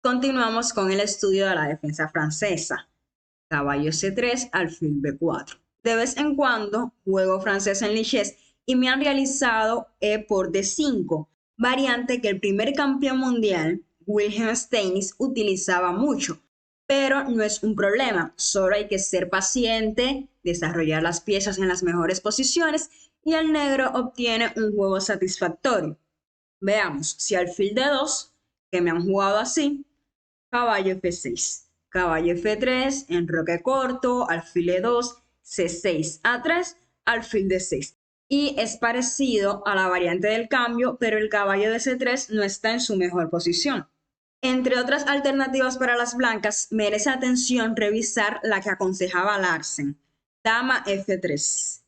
Continuamos con el estudio de la defensa francesa. Caballo C3, alfil B4. De vez en cuando juego francés en lichess y me han realizado E por D5, variante que el primer campeón mundial, Wilhelm Steinitz, utilizaba mucho. Pero no es un problema, solo hay que ser paciente, desarrollar las piezas en las mejores posiciones y el negro obtiene un juego satisfactorio. Veamos, si alfil D2, que me han jugado así, caballo F6, caballo F3, enroque corto, alfil E2, C6, A3, alfil D6. Y es parecido a la variante del cambio, pero el caballo de C3 no está en su mejor posición. Entre otras alternativas para las blancas, merece atención revisar la que aconsejaba Larsen, dama F3,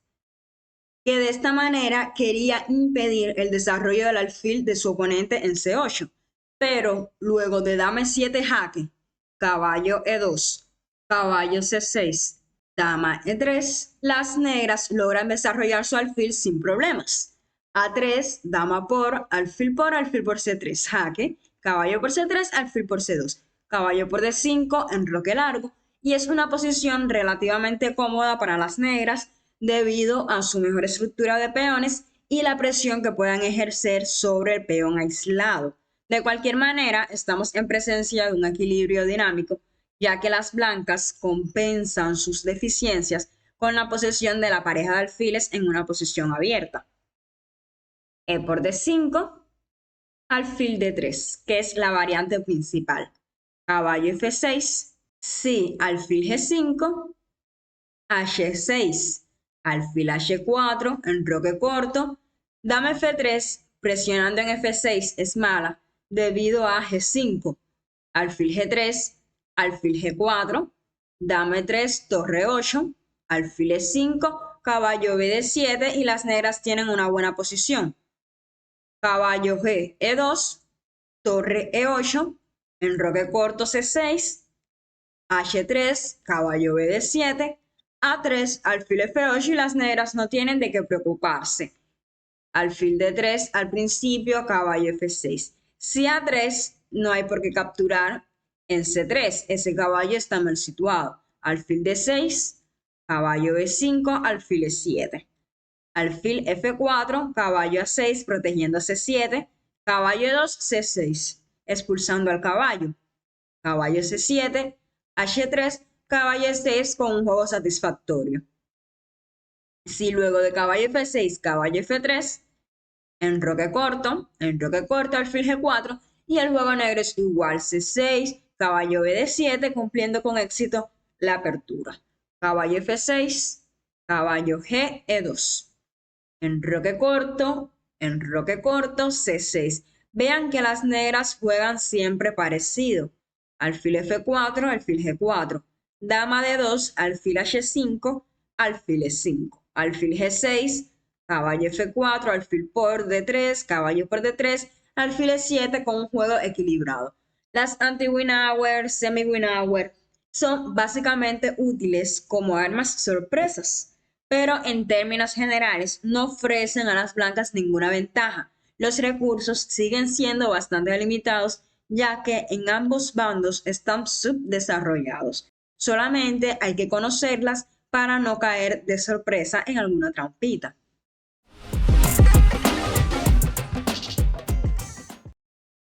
que de esta manera quería impedir el desarrollo del alfil de su oponente en C8. Pero luego de dama E7 jaque, caballo E2, caballo C6, dama E3, las negras logran desarrollar su alfil sin problemas. A3, dama por alfil por C3, jaque, caballo por C3, alfil por C2, caballo por D5, enroque largo, y es una posición relativamente cómoda para las negras debido a su mejor estructura de peones y la presión que puedan ejercer sobre el peón aislado. De cualquier manera, estamos en presencia de un equilibrio dinámico, ya que las blancas compensan sus deficiencias con la posesión de la pareja de alfiles en una posición abierta. E por D5, alfil D3, que es la variante principal. Caballo F6, sí, alfil G5, H6, alfil H4, enroque corto, dama F3, presionando en F6 es mala, debido a G5, alfil G3, alfil G4, dama E3, torre 8, alfil E5, caballo BD7 y las negras tienen una buena posición. Caballo G, E2, torre E8, enroque corto C6, H3, caballo BD7, A3, alfil F8 y las negras no tienen de qué preocuparse. Alfil D3 al principio, caballo F6. Si A3 no hay por qué capturar en C3, ese caballo está mal situado. Alfil D6, caballo B5, alfil E7. Alfil F4, caballo A6 protegiendo a C7, caballo 2, C6, expulsando al caballo. Caballo C7, H3, caballo E6 con un juego satisfactorio. Si luego de caballo F6, caballo F3, enroque corto, alfil G4 y el juego negro es igual C6, caballo BD7 cumpliendo con éxito la apertura. Caballo F6, caballo G, E2. Enroque corto, C6. Vean que las negras juegan siempre parecido. Alfil F4, alfil G4. Dama D2, alfil H5, alfil E5. Alfil G6, caballo F4, alfil por D3, caballo por D3, alfil E7 con un juego equilibrado. Las anti-Winauer, semi-Winauer son básicamente útiles como armas sorpresas, pero en términos generales no ofrecen a las blancas ninguna ventaja. Los recursos siguen siendo bastante limitados, ya que en ambos bandos están subdesarrollados. Solamente hay que conocerlas para no caer de sorpresa en alguna trampita.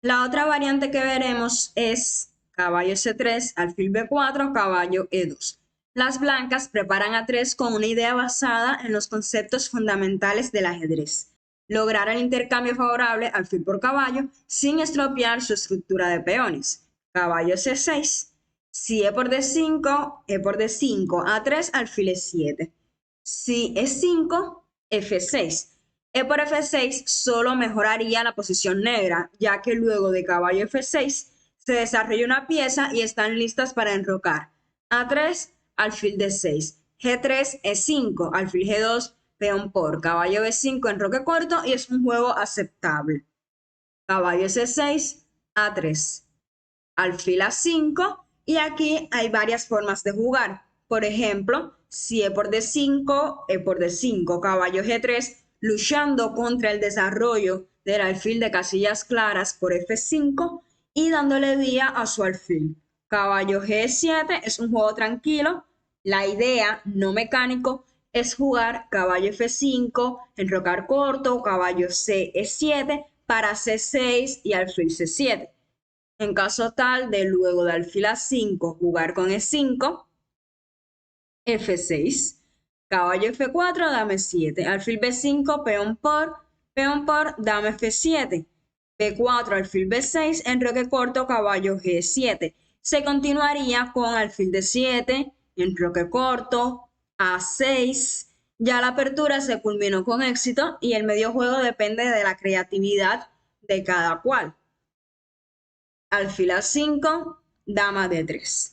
La otra variante que veremos es caballo C3, alfil B4, caballo E2. Las blancas preparan A3 con una idea basada en los conceptos fundamentales del ajedrez. Lograr el intercambio favorable alfil por caballo sin estropear su estructura de peones. Caballo C6. Si E por D5, A3, alfil E7. Si E5, F6. E por F6 solo mejoraría la posición negra, ya que luego de caballo F6 se desarrolla una pieza y están listas para enrocar. A3, alfil D6. G3, E5, alfil G2, peón por. Caballo B5, enroque corto y es un juego aceptable. Caballo C6, A3. Alfil A5 y aquí hay varias formas de jugar. Por ejemplo, si E por D5, caballo G3, luchando contra el desarrollo del alfil de casillas claras por F5 y dándole vía a su alfil. Caballo G7 es un juego tranquilo. La idea, no mecánico, es jugar caballo F5, enrocar corto, caballo C E7 para C6 y alfil C7. En caso tal de luego de alfil A5 jugar con E5, F6, caballo F4, dama 7, alfil B5, peón por, dama F7, B4, alfil B6, enroque corto, caballo G7. Se continuaría con alfil D7, enroque corto, A6. Ya la apertura se culminó con éxito y el medio juego depende de la creatividad de cada cual. Alfil A5, dama D3.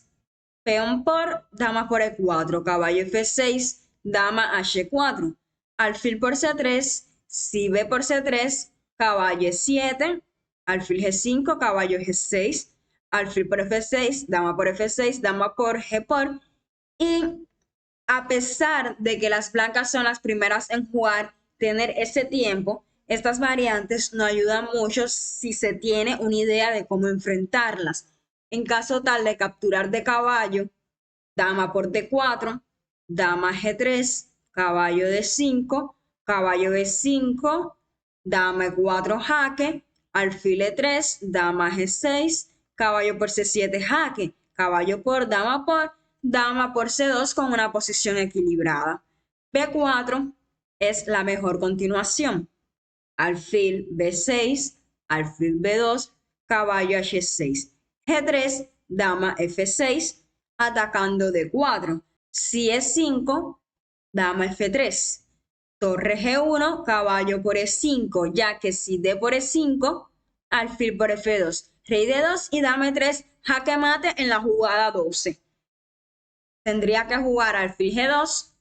Peón por, dama por E4, caballo F6, dama H4, alfil por C3, si B por C3, caballo E7, alfil G5, caballo G6, alfil por F6, dama por F6, dama por G por, y a pesar de que las blancas son las primeras en jugar, tener ese tiempo, estas variantes no ayudan mucho si se tiene una idea de cómo enfrentarlas. En caso tal de capturar de caballo, dama por D4, dama G3, caballo D5, caballo B5, dama E4 jaque, alfil E3, dama G6, caballo por C7 jaque, caballo por, dama por C2 con una posición equilibrada. B4 es la mejor continuación. Alfil B6, alfil B2, caballo H6, G3, dama F6, atacando D4. Si E5, dama F3, torre G1, caballo por E5, ya que si D por E5, alfil por F2, rey D2 y dama E3, jaque mate en la jugada 12. Tendría que jugar alfil G2,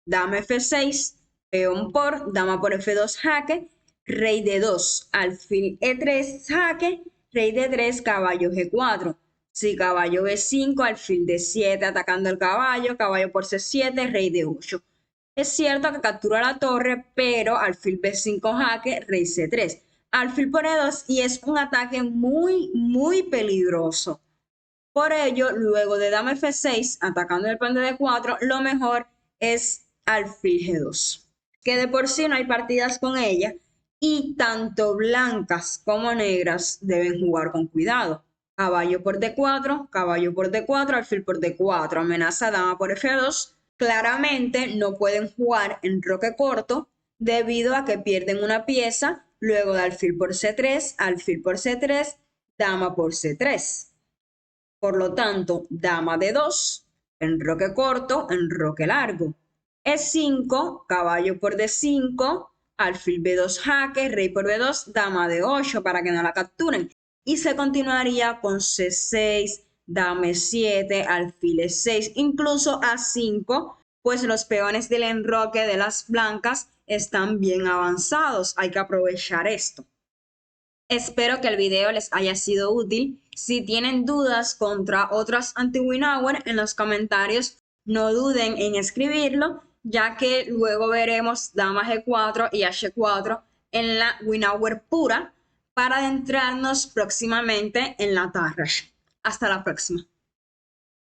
dama F6, peón por, dama por F2 jaque, rey D2, alfil E3 jaque, rey D3, caballo G4. Si caballo B5, alfil D7 atacando el caballo, caballo por C7, rey D8. Es cierto que captura la torre, pero alfil B5 jaque, rey C3. Alfil por E2 y es un ataque muy peligroso. Por ello, luego de dama F6, atacando el peón de D4, lo mejor es alfil G2, que de por sí no hay partidas con ella y tanto blancas como negras deben jugar con cuidado. Caballo por D4, caballo por D4, alfil por D4, amenaza dama por F2. Claramente no pueden jugar en roque corto debido a que pierden una pieza luego de alfil por C3, alfil por C3, dama por C3. Por lo tanto, dama D2, enroque corto, enroque largo. E5, caballo por D5, alfil B2 jaque, rey por B2, dama D8 para que no la capturen. Y se continuaría con C6, dama E7, alfil E6, incluso A5, pues los peones del enroque de las blancas están bien avanzados. Hay que aprovechar esto. Espero que el video les haya sido útil. Si tienen dudas contra otras anti-Winnower en los comentarios, no duden en escribirlo, ya que luego veremos dama G4 y H4 en la Winnower pura para adentrarnos próximamente en la Tarrasch. Hasta la próxima.